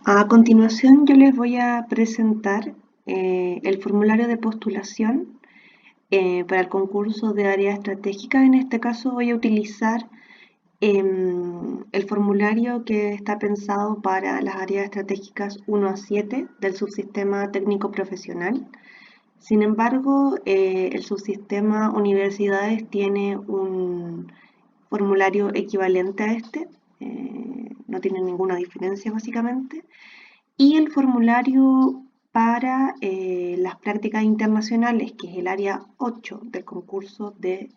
A continuación yo les voy a presentar el formulario de postulación para el concurso de área estratégica. En este caso voy a utilizar el formulario que está pensado para las áreas estratégicas 1 a 7 del subsistema técnico profesional. Sin embargo, el subsistema universidades tiene un formulario equivalente a este, no tiene ninguna diferencia básicamente. Y el formulario para las prácticas internacionales, que es el área 8 del concurso de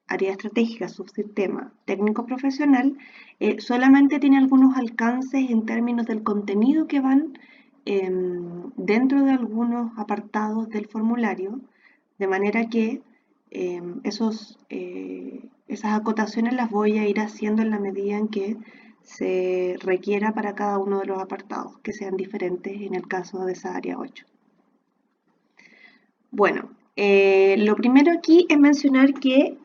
área estratégica, subsistema técnico profesional, solamente tiene algunos alcances en términos del contenido que van dentro de algunos apartados del formulario, de manera que esas acotaciones las voy a ir haciendo en la medida en que se requiera para cada uno de los apartados, que sean diferentes en el caso de esa área 8. Bueno, lo primero aquí es mencionar que,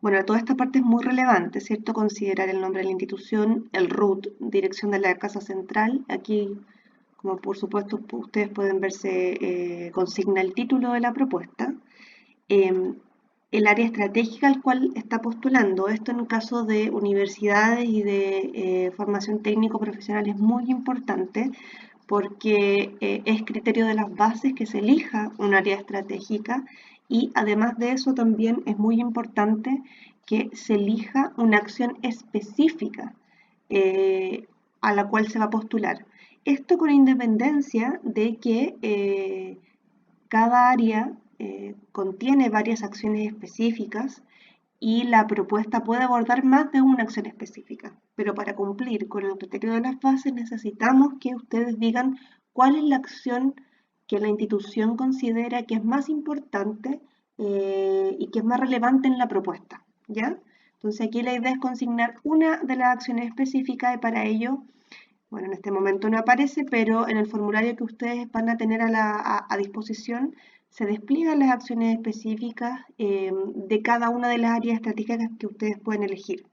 bueno, toda esta parte es muy relevante, ¿cierto? Considerar el nombre de la institución, el RUT, dirección de la Casa Central. Aquí, como por supuesto ustedes pueden ver, se consigna el título de la propuesta. El área estratégica al cual está postulando. Esto en el caso de universidades y de formación técnico profesional es muy importante porque es criterio de las bases que se elija un área estratégica y además de eso también es muy importante que se elija una acción específica eh, a la cual se va a postular. Esto con independencia de que cada área contiene varias acciones específicas y la propuesta puede abordar más de una acción específica. Pero para cumplir con el criterio de las bases necesitamos que ustedes digan cuál es la acción que la institución considera que es más importante y que es más relevante en la propuesta, ¿ya? Entonces aquí la idea es consignar una de las acciones específicas y para ello, bueno, en este momento no aparece, pero en el formulario que ustedes van a tener a disposición se despliegan las acciones específicas de cada una de las áreas estratégicas que ustedes pueden elegir.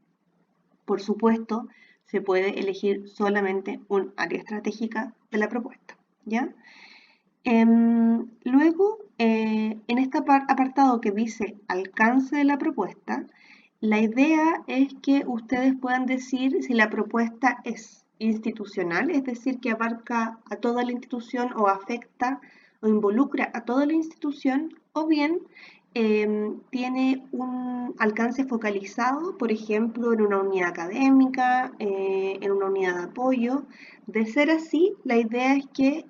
Por supuesto, se puede elegir solamente un área estratégica de la propuesta, ¿ya? Luego, en este apartado que dice alcance de la propuesta, la idea es que ustedes puedan decir si la propuesta es institucional, es decir, que abarca a toda la institución o afecta o involucra a toda la institución, o bien tiene un alcance focalizado, por ejemplo, en una unidad académica, en una unidad de apoyo. De ser así, la idea es que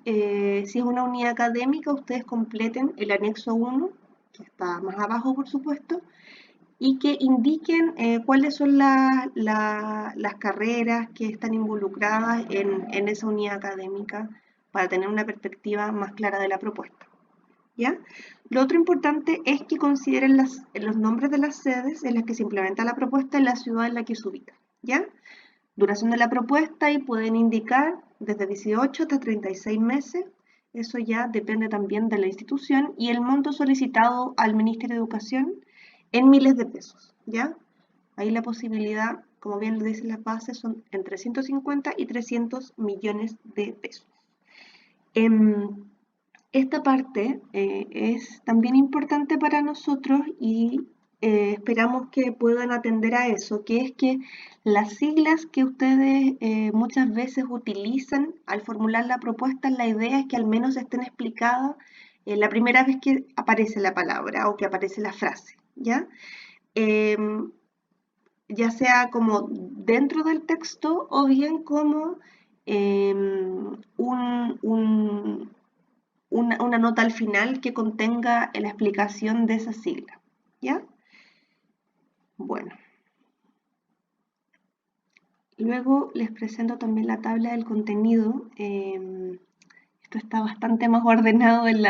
si es una unidad académica, ustedes completen el anexo 1, que está más abajo, por supuesto, y que indiquen cuáles son las carreras que están involucradas en esa unidad académica para tener una perspectiva más clara de la propuesta. ¿Ya? Lo otro importante es que consideren los nombres de las sedes en las que se implementa la propuesta en la ciudad en la que se ubica. ¿Ya? Duración de la propuesta y pueden indicar desde 18 hasta 36 meses. Eso ya depende también de la institución y el monto solicitado al Ministerio de Educación en miles de pesos. ¿Ya? Ahí la posibilidad, como bien lo dicen las bases, son entre 150 y 300 millones de pesos. Esta parte es también importante para nosotros y esperamos que puedan atender a eso, que es que las siglas que ustedes muchas veces utilizan al formular la propuesta, la idea es que al menos estén explicadas la primera vez que aparece la palabra o que aparece la frase, ¿ya? Em, ya sea como dentro del texto o bien como una nota al final que contenga la explicación de esa sigla. ¿Ya? Bueno, luego les presento también la tabla del contenido. Esto está bastante más ordenado en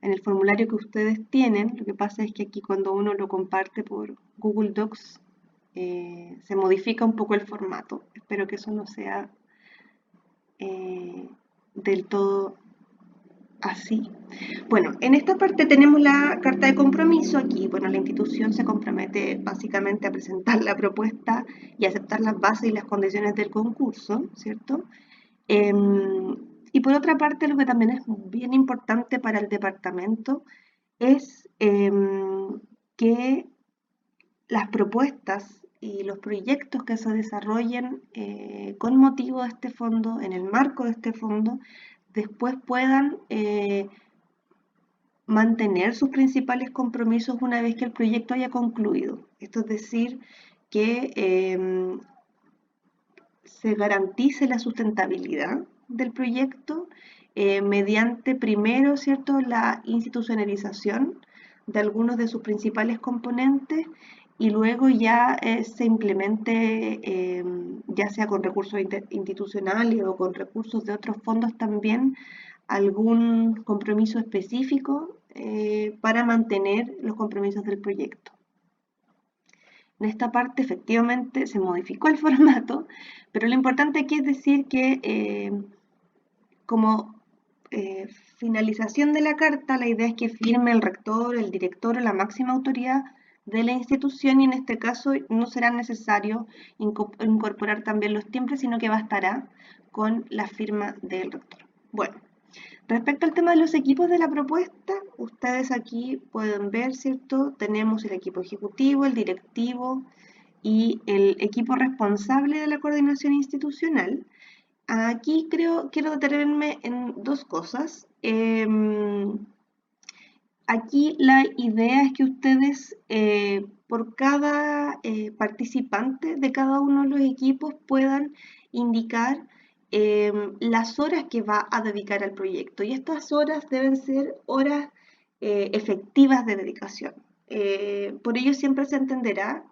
el formulario que ustedes tienen. Lo que pasa es que aquí cuando uno lo comparte por Google Docs se modifica un poco el formato. Espero que eso no sea del todo así. Bueno, en esta parte tenemos la carta de compromiso. Aquí, bueno, la institución se compromete básicamente a presentar la propuesta y aceptar las bases y las condiciones del concurso, ¿cierto? Y por otra parte, lo que también es bien importante para el departamento es que las propuestas y los proyectos que se desarrollen con motivo de este fondo, en el marco de este fondo, después puedan mantener sus principales compromisos una vez que el proyecto haya concluido. Esto es decir, que se garantice la sustentabilidad del proyecto mediante primero, ¿cierto?, la institucionalización de algunos de sus principales componentes y luego ya se implemente, ya sea con recursos institucionales o con recursos de otros fondos también, algún compromiso específico para mantener los compromisos del proyecto. En esta parte efectivamente se modificó el formato, pero lo importante aquí es decir que como finalización de la carta, la idea es que firme el rector, el director o la máxima autoridad de la institución y en este caso no será necesario incorporar también los timbres, sino que bastará con la firma del rector. Bueno, respecto al tema de los equipos de la propuesta, ustedes aquí pueden ver, ¿cierto? Tenemos el equipo ejecutivo, el directivo y el equipo responsable de la coordinación institucional. Aquí quiero detenerme en dos cosas. Aquí la idea es que ustedes, por cada participante de cada uno de los equipos, puedan indicar las horas que va a dedicar al proyecto. Y estas horas deben ser horas efectivas de dedicación. Por ello siempre se entenderá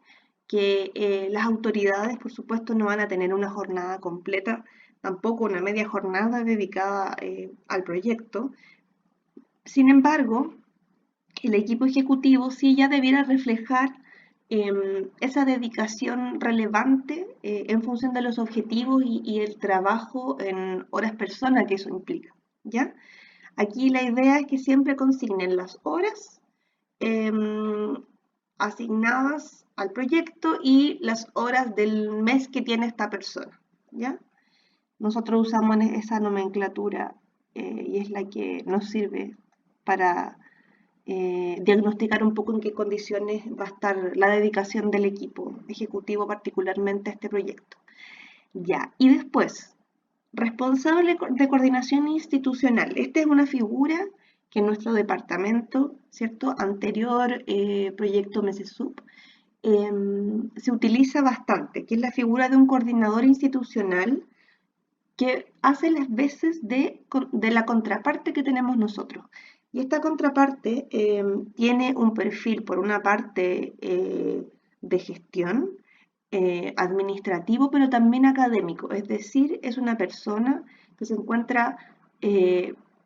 que las autoridades, por supuesto, no van a tener una jornada completa, tampoco una media jornada dedicada al proyecto. Sin embargo, el equipo ejecutivo sí ya debiera reflejar esa dedicación relevante en función de los objetivos y el trabajo en horas persona que eso implica, ¿ya? Aquí la idea es que siempre consignen las horas asignadas al proyecto y las horas del mes que tiene esta persona, ¿ya? Nosotros usamos esa nomenclatura y es la que nos sirve para diagnosticar un poco en qué condiciones va a estar la dedicación del equipo ejecutivo particularmente a este proyecto. Ya, y después, responsable de coordinación institucional. Esta es una figura que en nuestro departamento, ¿cierto? Anterior proyecto MESESUB, se utiliza bastante, que es la figura de un coordinador institucional que hace las veces de la contraparte que tenemos nosotros. Y esta contraparte tiene un perfil, por una parte, de gestión, administrativo, pero también académico. Es decir, es una persona que se encuentra,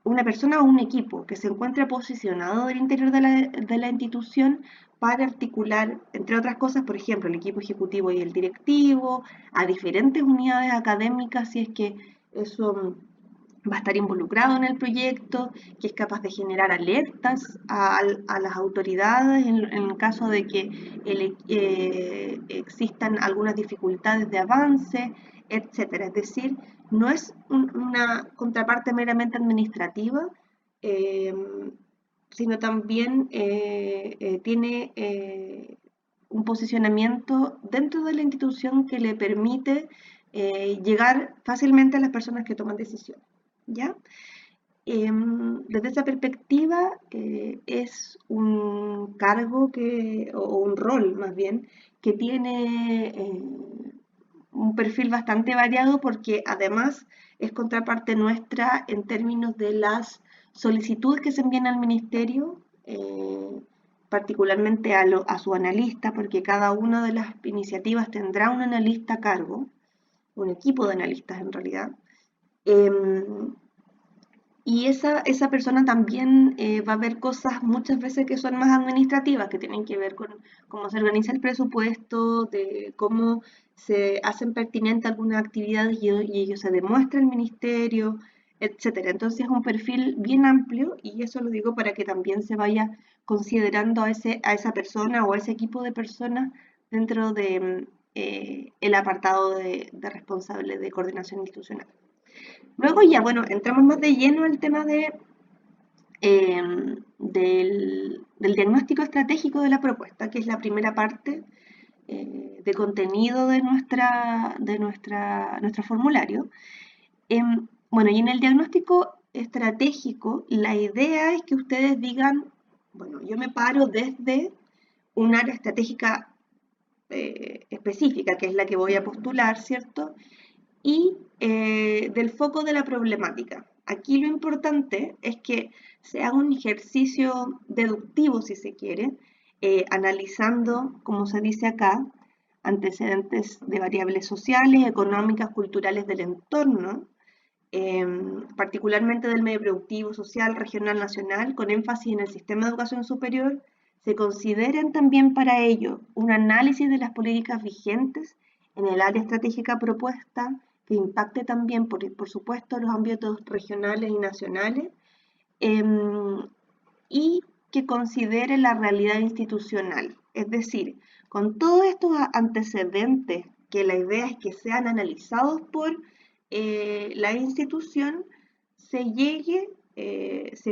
una persona o un equipo que se encuentra posicionado del interior de la institución para articular, entre otras cosas, por ejemplo, el equipo ejecutivo y el directivo, a diferentes unidades académicas, si es que eso va a estar involucrado en el proyecto, que es capaz de generar alertas a las autoridades en caso de que existan algunas dificultades de avance, etcétera. Es decir, no es una contraparte meramente administrativa, eh, sino también tiene un posicionamiento dentro de la institución que le permite llegar fácilmente a las personas que toman decisiones. ¿Ya? Desde esa perspectiva es un cargo o un rol más bien, que tiene un perfil bastante variado porque además es contraparte nuestra en términos de las solicitudes que se envían al ministerio, particularmente a su analista, porque cada una de las iniciativas tendrá un analista a cargo, un equipo de analistas en realidad. Y esa persona también va a ver cosas muchas veces que son más administrativas, que tienen que ver con cómo se organiza el presupuesto, de cómo se hacen pertinentes algunas actividades y ello se demuestra al ministerio, etcétera. Entonces es un perfil bien amplio y eso lo digo para que también se vaya considerando a esa persona o a ese equipo de personas dentro de el apartado de responsable de coordinación institucional. Luego ya, bueno, entramos más de lleno al tema del diagnóstico estratégico de la propuesta, que es la primera parte de contenido de nuestro formulario. Bueno, y en el diagnóstico estratégico, la idea es que ustedes digan, bueno, yo me paro desde un área estratégica específica, que es la que voy a postular, ¿cierto? Y del foco de la problemática. Aquí lo importante es que se haga un ejercicio deductivo, si se quiere, analizando, como se dice acá, antecedentes de variables sociales, económicas, culturales del entorno, particularmente del medio productivo, social, regional, nacional, con énfasis en el sistema de educación superior, se consideren también para ello un análisis de las políticas vigentes en el área estratégica propuesta, que impacte también, por supuesto, los ámbitos regionales y nacionales, y que considere la realidad institucional. Es decir, con todos estos antecedentes, que la idea es que sean analizados por la institución, se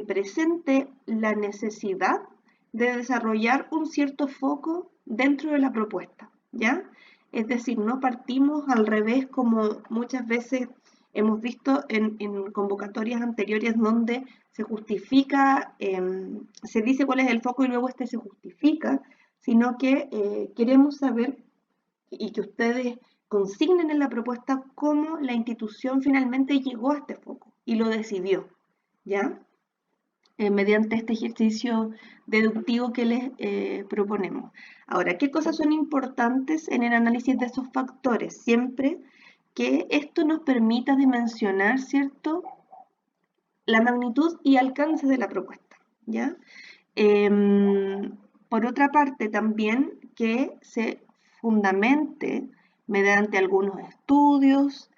presente la necesidad de desarrollar un cierto foco dentro de la propuesta, ¿ya? Es decir, no partimos al revés como muchas veces hemos visto en convocatorias anteriores donde se justifica, se dice cuál es el foco y luego este se justifica, sino que queremos saber y que ustedes consignen en la propuesta cómo la institución finalmente llegó a este foco y lo decidió, ¿ya? Mediante este ejercicio deductivo que les proponemos. Ahora, ¿qué cosas son importantes en el análisis de esos factores? Siempre que esto nos permita dimensionar, ¿cierto?, la magnitud y alcance de la propuesta, ¿ya? Por otra parte, también que se fundamente mediante algunos estudios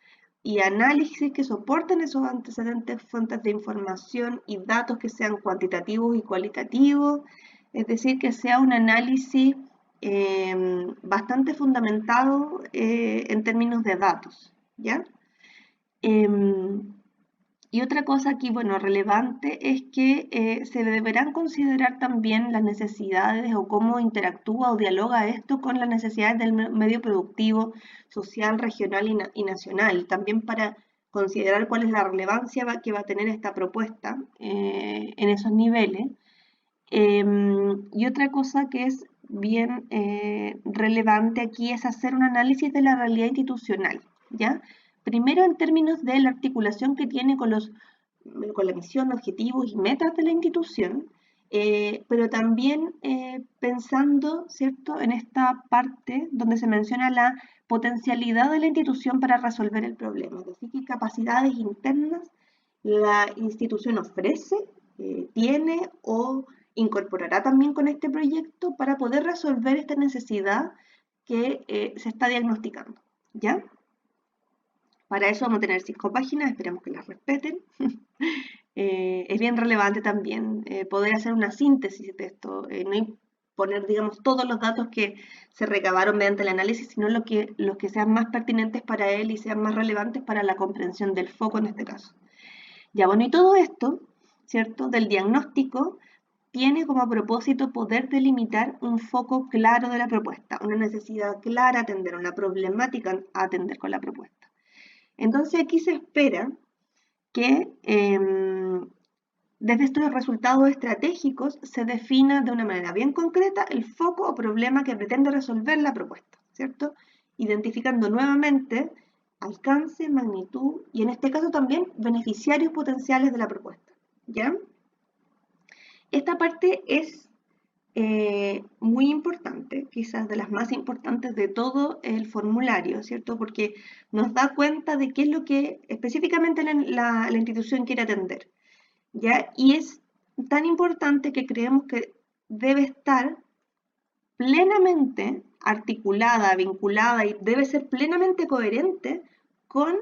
y análisis que soporten esos antecedentes, fuentes de información y datos que sean cuantitativos y cualitativos, es decir, que sea un análisis bastante fundamentado en términos de datos, ¿ya? Y otra cosa aquí, bueno, relevante es que se deberán considerar también las necesidades o cómo interactúa o dialoga esto con las necesidades del medio productivo, social, regional y nacional. También para considerar cuál es la relevancia que va a tener esta propuesta en esos niveles. Y otra cosa que es bien relevante aquí es hacer un análisis de la realidad institucional, ¿ya? Primero en términos de la articulación que tiene con la misión, objetivos y metas de la institución, pero también pensando, ¿cierto?, en esta parte donde se menciona la potencialidad de la institución para resolver el problema, es decir, qué capacidades internas la institución ofrece, tiene o incorporará también con este proyecto para poder resolver esta necesidad que se está diagnosticando, ¿ya? Para eso vamos a tener 5 páginas, esperemos que las respeten. Es bien relevante también poder hacer una síntesis de esto, no poner, digamos, todos los datos que se recabaron mediante el análisis, sino los que sean más pertinentes para él y sean más relevantes para la comprensión del foco en este caso. Ya, bueno, y todo esto, ¿cierto?, del diagnóstico tiene como propósito poder delimitar un foco claro de la propuesta, una necesidad clara a atender, una problemática a atender con la propuesta. Entonces aquí se espera que desde estos resultados estratégicos se defina de una manera bien concreta el foco o problema que pretende resolver la propuesta, ¿cierto? Identificando nuevamente alcance, magnitud y en este caso también beneficiarios potenciales de la propuesta, ¿ya? Esta parte es muy importante, quizás de las más importantes de todo el formulario, ¿cierto? Porque nos da cuenta de qué es lo que específicamente la institución quiere atender, ¿ya? Y es tan importante que creemos que debe estar plenamente articulada, vinculada y debe ser plenamente coherente con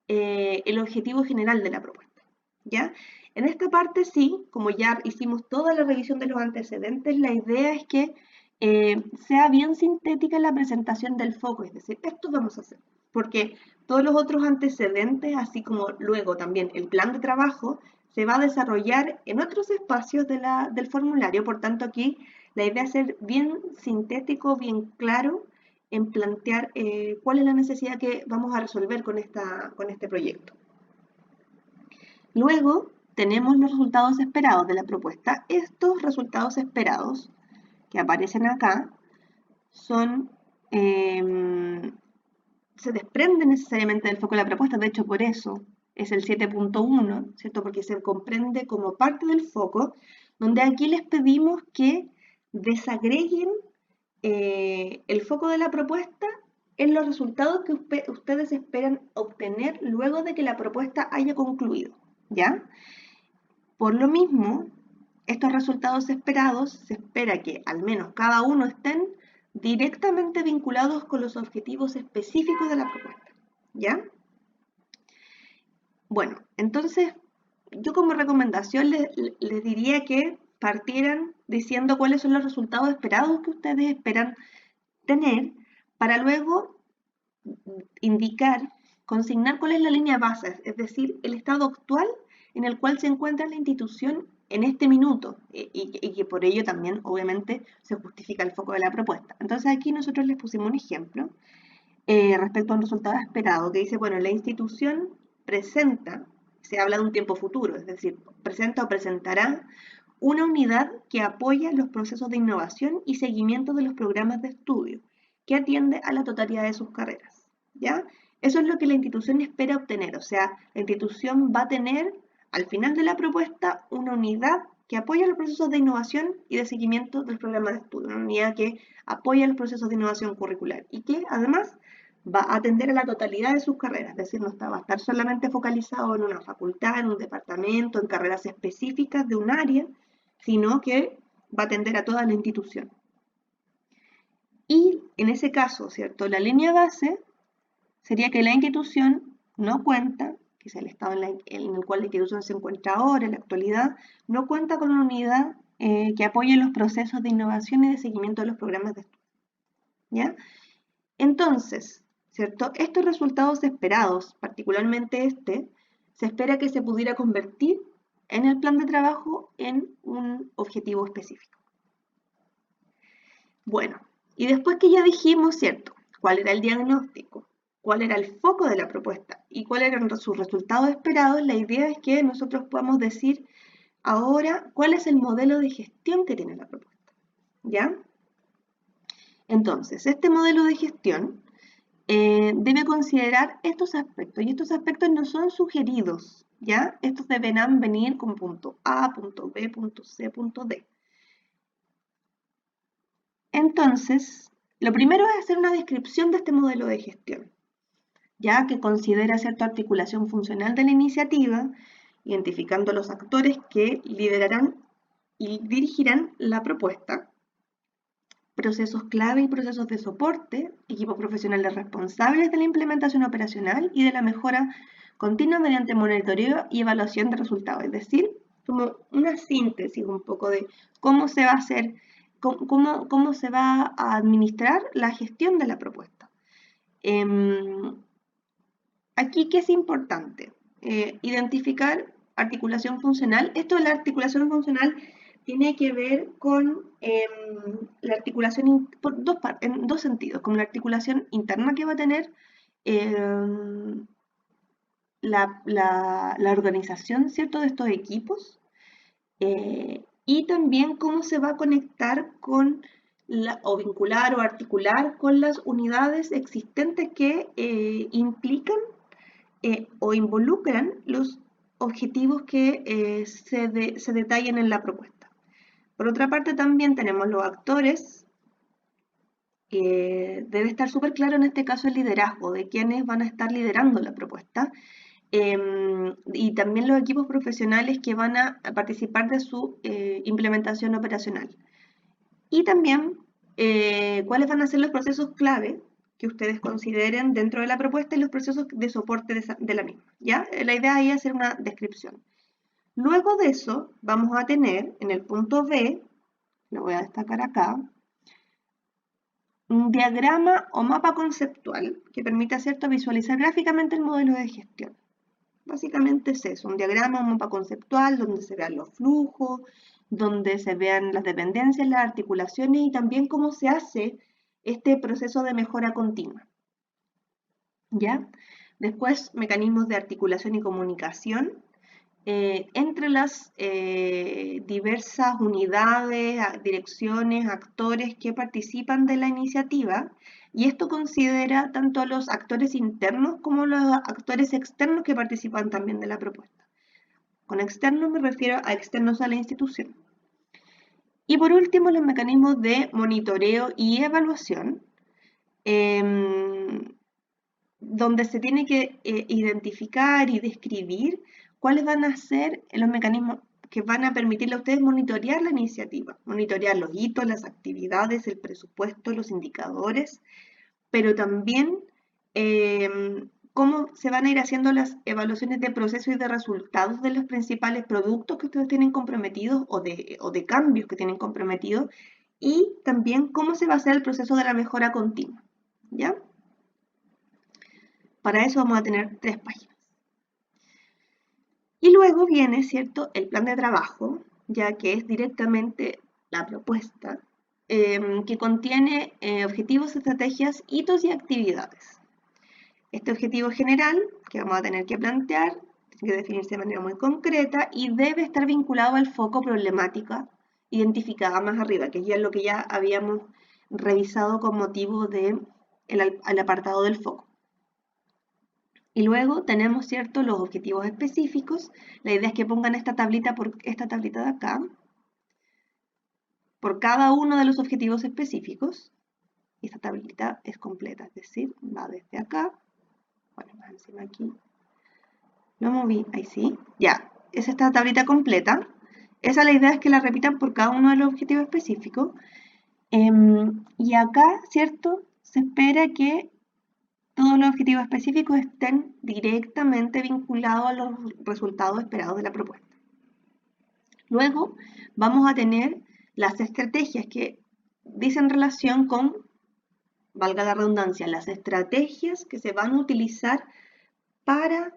el objetivo general de la propuesta, ¿ya? En esta parte sí, como ya hicimos toda la revisión de los antecedentes, la idea es que sea bien sintética la presentación del foco, es decir, esto vamos a hacer, porque todos los otros antecedentes, así como luego también el plan de trabajo, se va a desarrollar en otros espacios del formulario, por tanto aquí la idea es ser bien sintético, bien claro en plantear cuál es la necesidad que vamos a resolver con este proyecto. Luego tenemos los resultados esperados de la propuesta. Estos resultados esperados que aparecen acá son, se desprenden necesariamente del foco de la propuesta, de hecho por eso es el 7.1, ¿cierto? Porque se comprende como parte del foco, donde aquí les pedimos que desagreguen el foco de la propuesta en los resultados que ustedes esperan obtener luego de que la propuesta haya concluido, ¿ya? Por lo mismo, estos resultados esperados, se espera que al menos cada uno estén directamente vinculados con los objetivos específicos de la propuesta, ¿ya? Bueno, entonces yo como recomendación les diría que partieran diciendo cuáles son los resultados esperados que ustedes esperan tener para luego indicar, consignar cuál es la línea base, es decir, el estado actual en el cual se encuentra la institución en este minuto y que por ello también obviamente se justifica el foco de la propuesta. Entonces aquí nosotros les pusimos un ejemplo respecto a un resultado esperado que dice, bueno, la institución presenta, se habla de un tiempo futuro, es decir, presenta o presentará una unidad que apoya los procesos de innovación y seguimiento de los programas de estudio, que atiende a la totalidad de sus carreras, ¿ya? Eso es lo que la institución espera obtener, o sea, la institución va a tener al final de la propuesta una unidad que apoya los procesos de innovación y de seguimiento del programa de estudio, una unidad que apoya los procesos de innovación curricular y que además va a atender a la totalidad de sus carreras, es decir, no va a estar solamente focalizado en una facultad, en un departamento, en carreras específicas de un área, sino que va a atender a toda la institución. Y en ese caso, ¿cierto? La línea base sería que la institución no cuenta, que es el estado en el cual la institución se encuentra ahora, en la actualidad, no cuenta con una unidad que apoye los procesos de innovación y de seguimiento de los programas de estudio, ¿ya? Entonces, ¿cierto? Estos resultados esperados, particularmente este, se espera que se pudiera convertir en el plan de trabajo en un objetivo específico. Bueno, y después que ya dijimos, ¿cierto?, cuál era el diagnóstico, cuál era el foco de la propuesta y cuáles eran sus resultados esperados, la idea es que nosotros podamos decir ahora cuál es el modelo de gestión que tiene la propuesta, ¿ya? Entonces, este modelo de gestión debe considerar estos aspectos, y estos aspectos no son sugeridos, ¿ya? Estos deberán venir con punto A, punto B, punto C, punto D. Entonces, lo primero es hacer una descripción de este modelo de gestión, ya que considera cierta articulación funcional de la iniciativa, identificando los actores que liderarán y dirigirán la propuesta, procesos clave y procesos de soporte, equipos profesionales responsables de la implementación operacional y de la mejora continua mediante monitoreo y evaluación de resultados. Es decir, como una síntesis un poco de cómo se va a hacer, cómo se va a administrar la gestión de la propuesta. Aquí, ¿qué es importante? Identificar articulación funcional. Esto de la articulación funcional tiene que ver con la articulación en dos sentidos, como la articulación interna que va a tener la organización, ¿cierto?, de estos equipos y también cómo se va a conectar con o vincular o articular con las unidades existentes que implican o involucran los objetivos que se detallan en la propuesta. Por otra parte, también tenemos los actores, que debe estar súper claro en este caso el liderazgo, de quienes van a estar liderando la propuesta, y también los equipos profesionales que van a participar de su implementación operacional. Y también cuáles van a ser los procesos clave que ustedes consideren dentro de la propuesta y los procesos de soporte de la misma, ¿ya? La idea ahí es hacer una descripción. Luego de eso, vamos a tener en el punto B, lo voy a destacar acá, un diagrama o mapa conceptual que permite, ¿cierto?, visualizar gráficamente el modelo de gestión. Básicamente es eso, un diagrama, un mapa conceptual donde se vean los flujos, donde se vean las dependencias, las articulaciones y también cómo se hace este proceso de mejora continua. ¿Ya? Después, mecanismos de articulación y comunicación entre las diversas unidades, direcciones, actores que participan de la iniciativa, y esto considera tanto a los actores internos como a los actores externos que participan también de la propuesta. Con externos me refiero a externos a la institución. Y por último, los mecanismos de monitoreo y evaluación, donde se tiene que identificar y describir cuáles van a ser los mecanismos que van a permitirle a ustedes monitorear la iniciativa, monitorear los hitos, las actividades, el presupuesto, los indicadores, pero también cómo se van a ir haciendo las evaluaciones de proceso y de resultados de los principales productos que ustedes tienen comprometidos o de cambios que tienen comprometidos, y también cómo se va a hacer el proceso de la mejora continua, ¿ya? Para eso vamos a tener 3 páginas. Y luego viene, ¿cierto?, el plan de trabajo, ya que es directamente la propuesta, que contiene objetivos, estrategias, hitos y actividades. Este objetivo general que vamos a tener que plantear tiene que definirse de manera muy concreta y debe estar vinculado al foco problemática identificada más arriba, que ya es lo que ya habíamos revisado con motivo del apartado del foco. Y luego tenemos, ¿cierto?, los objetivos específicos. La idea es que pongan esta tablita de acá, por cada uno de los objetivos específicos. Y esta tablita es completa, es decir, va desde acá. Bueno, más encima aquí. Lo moví, ahí sí. Ya, es esta tablita completa. Esa la idea es que la repitan por cada uno de los objetivos específicos. Y acá, ¿cierto?, se espera que todos los objetivos específicos estén directamente vinculados a los resultados esperados de la propuesta. Luego vamos a tener las estrategias que dicen relación con, valga la redundancia, las estrategias que se van a utilizar para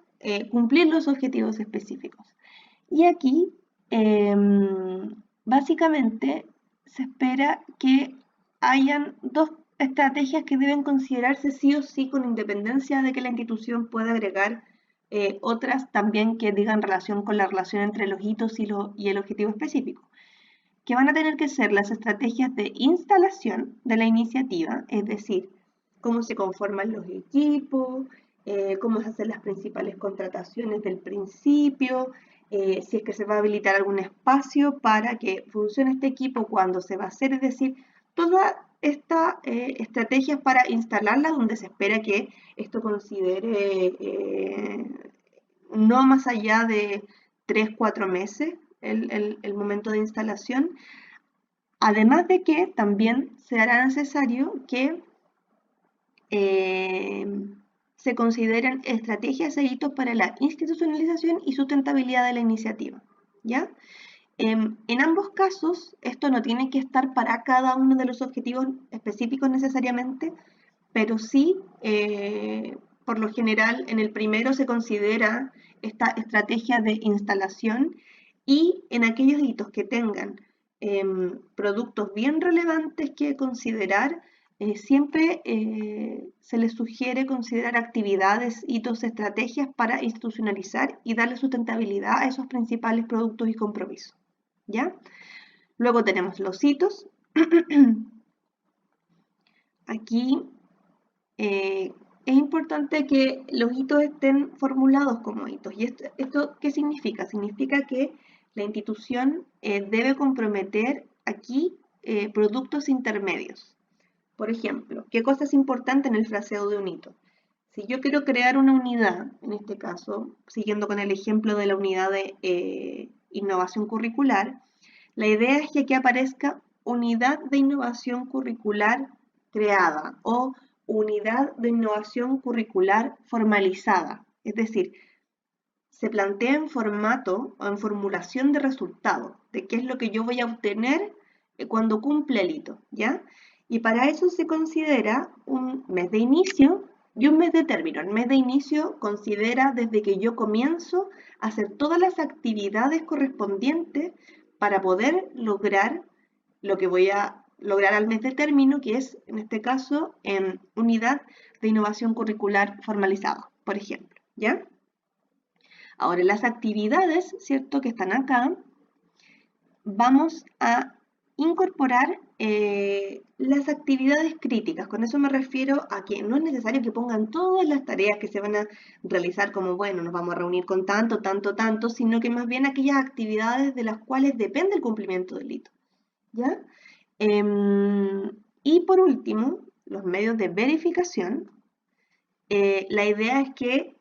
cumplir los objetivos específicos. Y aquí, básicamente, se espera que hayan 2 estrategias que deben considerarse sí o sí, con independencia de que la institución pueda agregar otras también que digan relación con la relación entre los hitos y el objetivo específico, que van a tener que ser las estrategias de instalación de la iniciativa, es decir, cómo se conforman los equipos, cómo se hacen las principales contrataciones del principio, si es que se va a habilitar algún espacio para que funcione este equipo cuando se va a hacer, es decir, todas estas estrategias para instalarla, donde se espera que esto considere no más allá de 3-4 meses el momento de instalación, además de que también se hará necesario que se consideren estrategias e hitos para la institucionalización y sustentabilidad de la iniciativa, ¿ya? En ambos casos, esto no tiene que estar para cada uno de los objetivos específicos necesariamente, pero sí, por lo general, en el primero se considera esta estrategia de instalación, y en aquellos hitos que tengan productos bien relevantes que considerar, siempre se les sugiere considerar actividades, hitos, estrategias para institucionalizar y darle sustentabilidad a esos principales productos y compromisos, ¿ya? Luego tenemos los hitos. Aquí es importante que los hitos estén formulados como hitos. ¿Y esto qué significa? Significa que la institución debe comprometer aquí productos intermedios. Por ejemplo, ¿qué cosa es importante en el fraseo de un hito? Si yo quiero crear una unidad, en este caso, siguiendo con el ejemplo de la unidad de innovación curricular, la idea es que aquí aparezca unidad de innovación curricular creada o unidad de innovación curricular formalizada. Es decir, se plantea en formato o en formulación de resultado, de qué es lo que yo voy a obtener cuando cumple el hito, ¿ya? Y para eso se considera un mes de inicio y un mes de término. El mes de inicio considera desde que yo comienzo a hacer todas las actividades correspondientes para poder lograr lo que voy a lograr al mes de término, que es, en este caso, en unidad de innovación curricular formalizada, por ejemplo, ¿ya? Ahora, las actividades, ¿cierto?, que están acá, vamos a incorporar las actividades críticas. Con eso me refiero a que no es necesario que pongan todas las tareas que se van a realizar como, bueno, nos vamos a reunir con tanto, tanto, tanto, sino que más bien aquellas actividades de las cuales depende el cumplimiento del hito, ¿ya? Y por último, los medios de verificación. La idea es que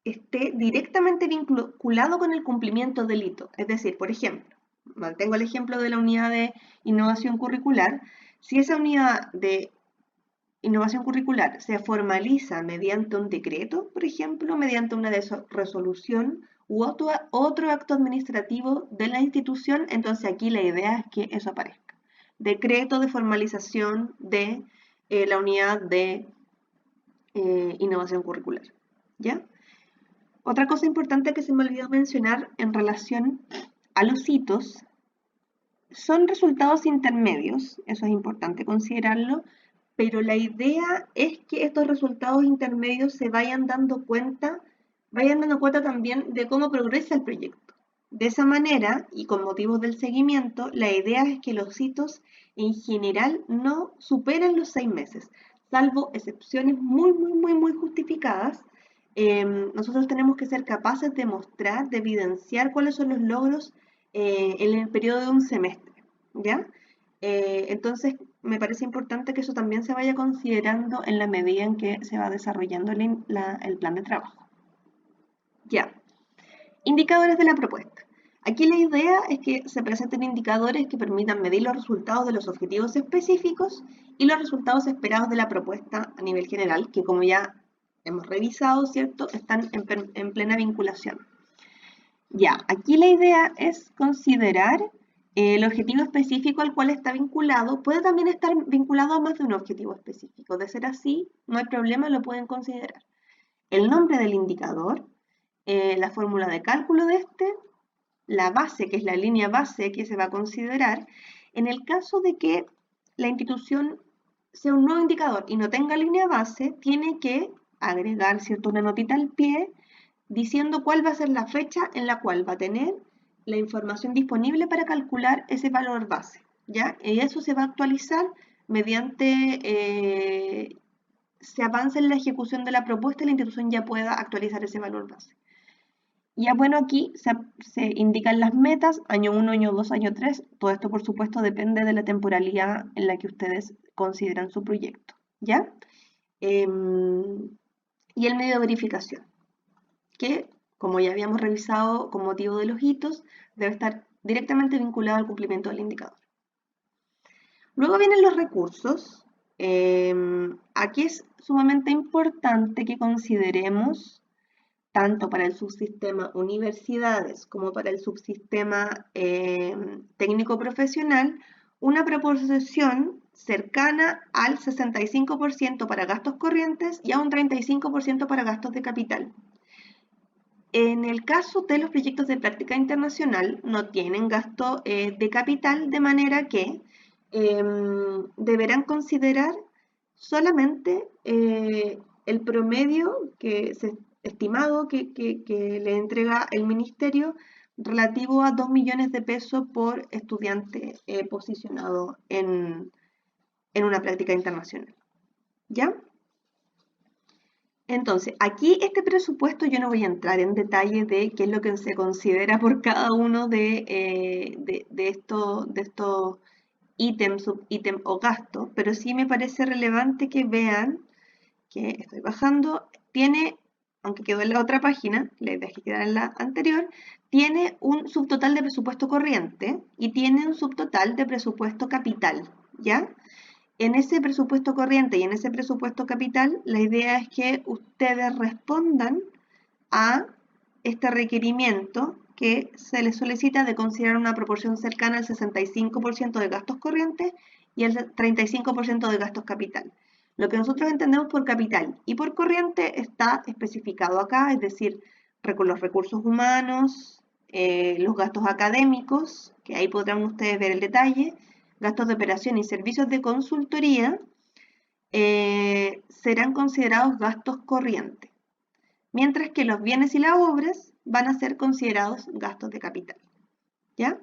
esté directamente vinculado con el cumplimiento del hito. Es decir, por ejemplo, mantengo el ejemplo de la unidad de innovación curricular. Si esa unidad de innovación curricular se formaliza mediante un decreto, por ejemplo, mediante una resolución u otro acto administrativo de la institución, entonces aquí la idea es que eso aparezca. Decreto de formalización de la unidad de innovación curricular, ¿ya? Otra cosa importante que se me olvidó mencionar en relación a los hitos son resultados intermedios, eso es importante considerarlo, pero la idea es que estos resultados intermedios se vayan dando cuenta también de cómo progresa el proyecto. De esa manera, y con motivos del seguimiento, la idea es que los hitos en general no superen los 6 meses, salvo excepciones muy justificadas. Nosotros tenemos que ser capaces de mostrar, de evidenciar cuáles son los logros en el periodo de un semestre, ¿ya? Entonces, me parece importante que eso también se vaya considerando en la medida en que se va desarrollando el plan de trabajo. Ya, indicadores de la propuesta. Aquí la idea es que se presenten indicadores que permitan medir los resultados de los objetivos específicos y los resultados esperados de la propuesta a nivel general, que como ya hemos revisado, ¿cierto?, están en plena vinculación. Ya, aquí la idea es considerar el objetivo específico al cual está vinculado. Puede también estar vinculado a más de un objetivo específico. De ser así, no hay problema, lo pueden considerar. El nombre del indicador, la fórmula de cálculo de este, la base, que es la línea base que se va a considerar. En el caso de que la institución sea un nuevo indicador y no tenga línea base, tiene que agregar, ¿cierto?, una notita al pie diciendo cuál va a ser la fecha en la cual va a tener la información disponible para calcular ese valor base, ¿ya? Y eso se va a actualizar mediante se avanza en la ejecución de la propuesta y la institución ya pueda actualizar ese valor base. Ya bueno, aquí se indican las metas, año 1, año 2, año 3. Todo esto, por supuesto, depende de la temporalidad en la que ustedes consideran su proyecto, ¿ya? Y el medio de verificación, que, como ya habíamos revisado con motivo de los hitos, debe estar directamente vinculado al cumplimiento del indicador. Luego vienen los recursos. Aquí es sumamente importante que consideremos, tanto para el subsistema universidades como para el subsistema técnico-profesional, una proporción cercana al 65% para gastos corrientes y a un 35% para gastos de capital. En el caso de los proyectos de práctica internacional, no tienen gasto de capital, de manera que deberán considerar solamente el promedio estimado que le entrega el ministerio relativo a 2 millones de pesos por estudiante posicionado en una práctica internacional. ¿Ya? Entonces, aquí este presupuesto yo no voy a entrar en detalle de qué es lo que se considera por cada uno de estos ítems, subítem o gastos, pero sí me parece relevante que vean que estoy bajando, tiene, aunque quedó en la otra página, la idea es que quedara en la anterior, tiene un subtotal de presupuesto corriente y tiene un subtotal de presupuesto capital, ¿ya? En ese presupuesto corriente y en ese presupuesto capital, la idea es que ustedes respondan a este requerimiento que se les solicita de considerar una proporción cercana al 65% de gastos corrientes y el 35% de gastos capital. Lo que nosotros entendemos por capital y por corriente está especificado acá, es decir, los recursos humanos, los gastos académicos, que ahí podrán ustedes ver el detalle, gastos de operación y servicios de consultoría, serán considerados gastos corrientes, mientras que los bienes y las obras van a ser considerados gastos de capital. ¿Ya?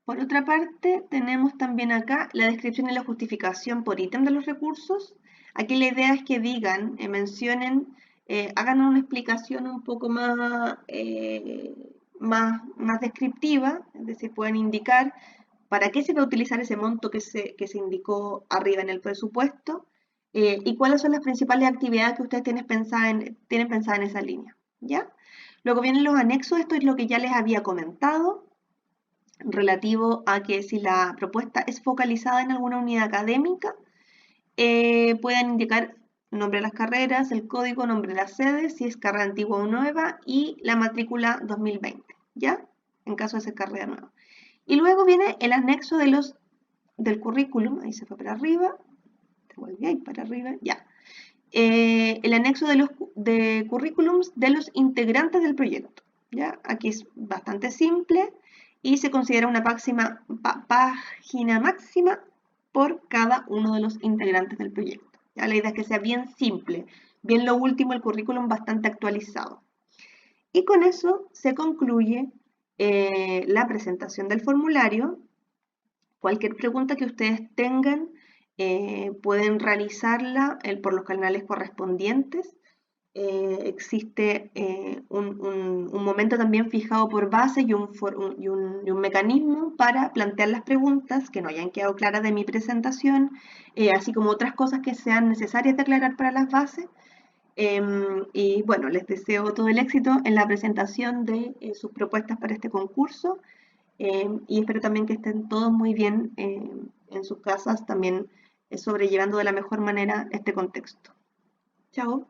Por otra parte, tenemos también acá la descripción y la justificación por ítem de los recursos. Aquí la idea es que digan, mencionen, hagan una explicación un poco más descriptiva, es decir, pueden indicar para qué se va a utilizar ese monto que se indicó arriba en el presupuesto y cuáles son las principales actividades que ustedes tienen pensadas en esa línea. ¿Ya? Luego vienen los anexos, esto es lo que ya les había comentado, relativo a que si la propuesta es focalizada en alguna unidad académica, puedan indicar nombre de las carreras, el código, nombre de la sede, si es carrera antigua o nueva, y la matrícula 2020, ¿ya? En caso de ser carrera nueva. Y luego viene el anexo del currículum, ahí se fue para arriba, te vuelve ahí para arriba, ya. El anexo de currículums de los integrantes del proyecto, ¿ya? Aquí es bastante simple y se considera una página máxima por cada uno de los integrantes del proyecto. ¿Ya? La idea es que sea bien simple, bien lo último, el currículum bastante actualizado. Y con eso se concluye la presentación del formulario. Cualquier pregunta que ustedes tengan pueden realizarla por los canales correspondientes. Existe un momento también fijado por base y un mecanismo para plantear las preguntas que no hayan quedado claras de mi presentación, así como otras cosas que sean necesarias de aclarar para las bases. Y bueno, les deseo todo el éxito en la presentación de sus propuestas para este concurso y espero también que estén todos muy bien en sus casas, también sobrellevando de la mejor manera este contexto. Chao.